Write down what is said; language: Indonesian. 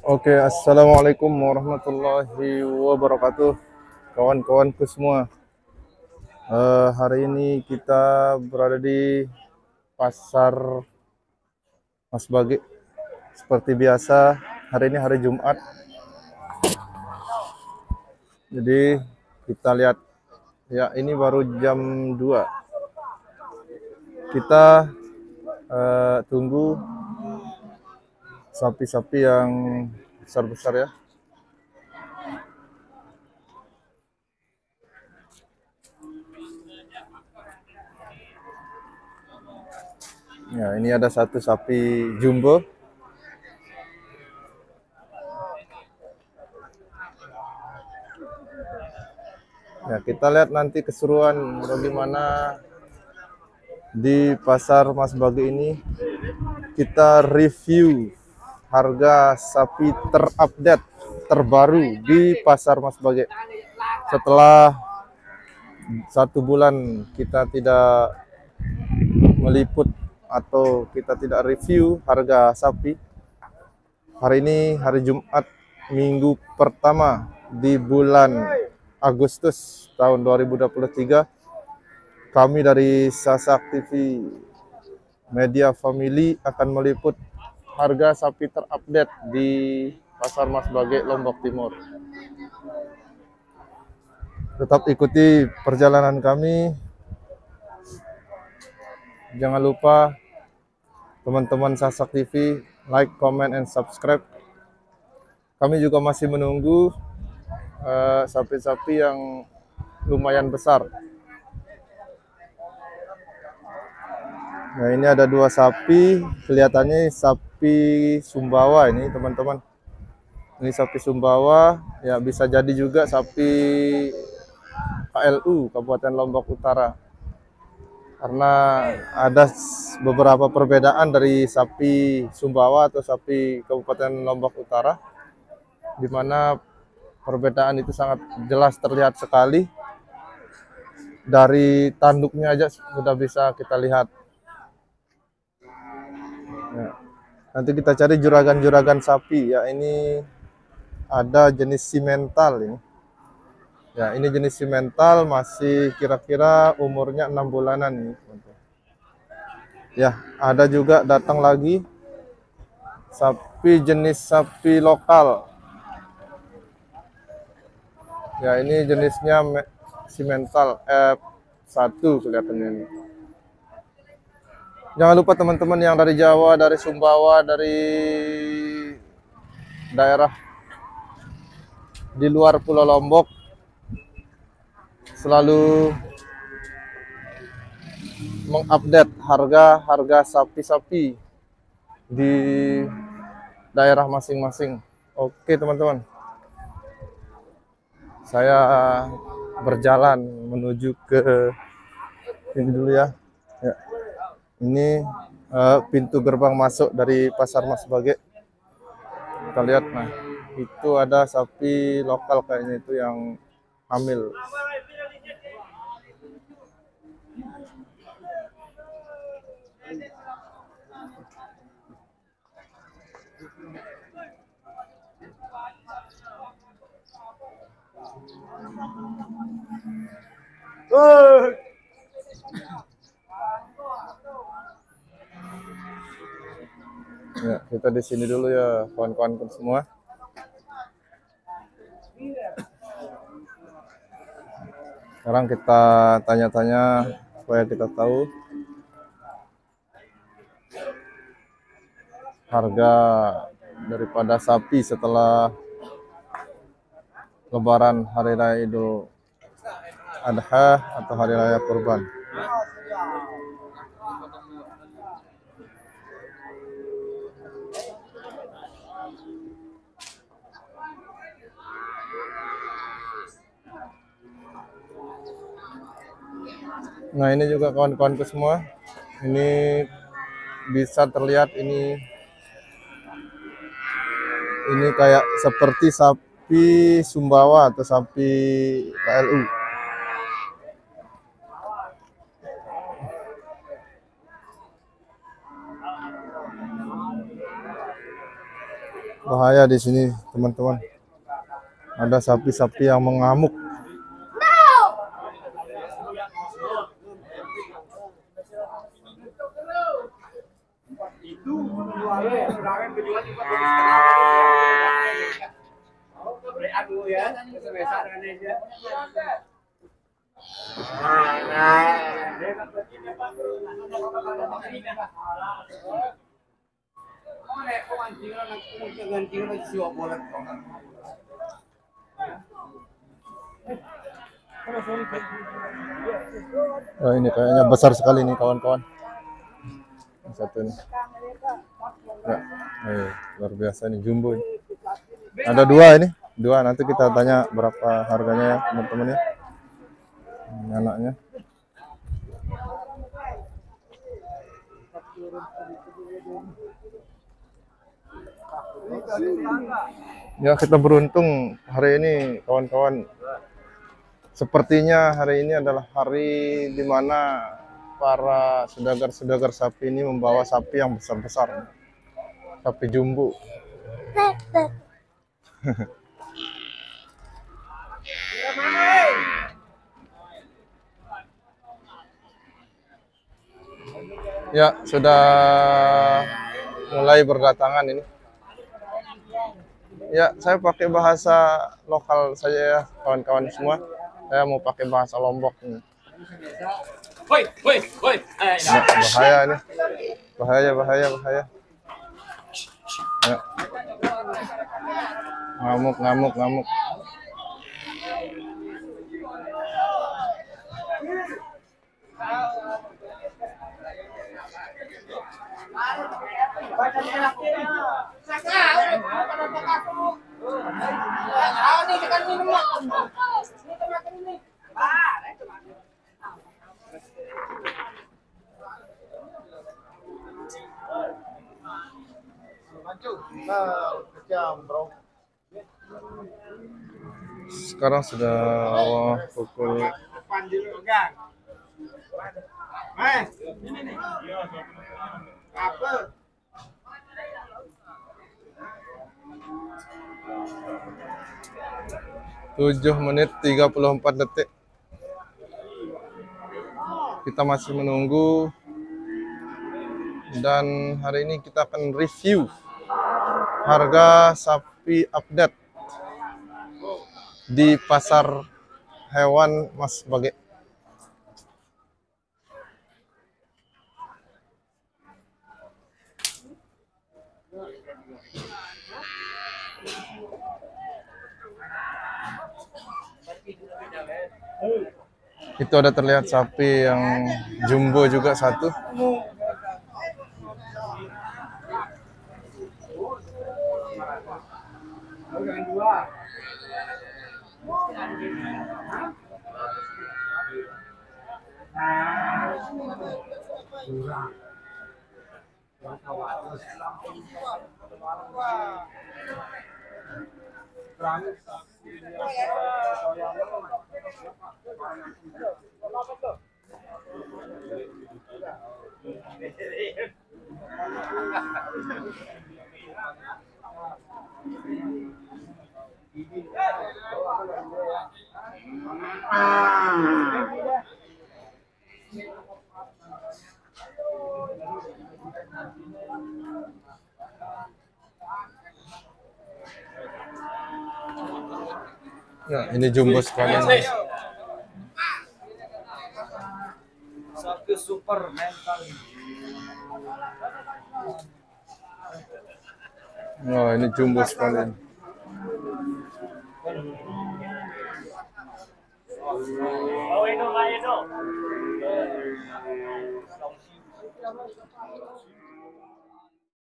Oke, assalamualaikum warahmatullahi wabarakatuh, kawan-kawanku semua. Hari ini kita berada di pasar Mas Bage. Seperti biasa, hari ini hari Jumat. Jadi kita lihat, ya ini baru jam 2. Kita tunggu sapi-sapi yang besar-besar ya. Ya, ini ada satu sapi jumbo. Ya, kita lihat nanti keseruan bagaimana di pasar Mas Bage ini. Kita review harga sapi terupdate terbaru di pasar Mas Bage. Setelah 1 bulan kita tidak meliput atau kita tidak review harga sapi, hari ini hari Jumat, minggu pertama di bulan Agustus tahun 2023, kami dari Sasak TV Media Family akan meliput harga sapi terupdate di pasar Mas Bage, Lombok Timur. Tetap ikuti perjalanan kami. Jangan lupa teman-teman Sasak TV like, comment, and subscribe. Kami juga masih menunggu sapi-sapi yang lumayan besar. Nah, ini ada 2 sapi, kelihatannya sapi Sumbawa ini teman-teman. Ini sapi Sumbawa, ya bisa jadi juga sapi KLU Kabupaten Lombok Utara. Karena ada beberapa perbedaan dari sapi Sumbawa atau sapi Kabupaten Lombok Utara, di mana perbedaan itu sangat jelas terlihat sekali. Dari tanduknya aja sudah bisa kita lihat. Ya. Nanti kita cari juragan-juragan sapi. Ya, ini ada jenis simental ini. Ya, ini jenis simental, masih kira-kira umurnya 6 bulanan ini. Ya, ada juga datang lagi sapi jenis sapi lokal. Ya, ini jenisnya simental F1 kelihatannya ini. Jangan lupa teman-teman yang dari Jawa, dari Sumbawa, dari daerah di luar Pulau Lombok, selalu mengupdate harga sapi-sapi di daerah masing-masing. Oke teman-teman, saya berjalan menuju ke ini dulu ya. Ya. Ini pintu gerbang masuk dari pasar Mas Bage. Kita lihat, nah itu ada sapi lokal kayaknya itu yang hamil. Ya, kita di sini dulu ya kawan-kawan semua. Sekarang kita tanya-tanya supaya kita tahu harga daripada sapi setelah Lebaran Hari Raya Idul Adha atau Hari Raya Kurban. Nah, ini juga kawan-kawanku semua. Ini bisa terlihat ini kayak seperti sapi Sumbawa atau sapi KLU. Bahaya di sini, teman-teman. Ada sapi-sapi yang mengamuk. Oh, ini kayaknya besar sekali nih kawan-kawan. Satu ini. Ya, luar biasa nih jumbo. Ada dua ini, dua. Nanti kita tanya berapa harganya ya teman-teman ya. Ini anaknya. Ya, kita beruntung hari ini kawan-kawan. Sepertinya hari ini adalah hari di mana para saudagar-saudagar sapi ini membawa sapi yang besar-besar. Sapi jumbo. Ya, sudah mulai berdatangan ini. Ya, saya pakai bahasa lokal saja ya, kawan-kawan semua. Saya mau pakai bahasa Lombok ini. Ya, bahaya ini. Bahaya. Ya. Ngamuk. Sekarang sudah pukul 7 menit 34 detik. Kita masih menunggu, dan hari ini kita akan review harga sapi update di pasar hewan Mas Bage. Itu ada terlihat sapi yang jumbo juga satu. Nah, ini jumbo sekali. Sapi super mental. Oh, ini jumbo sekali. Oh, itu.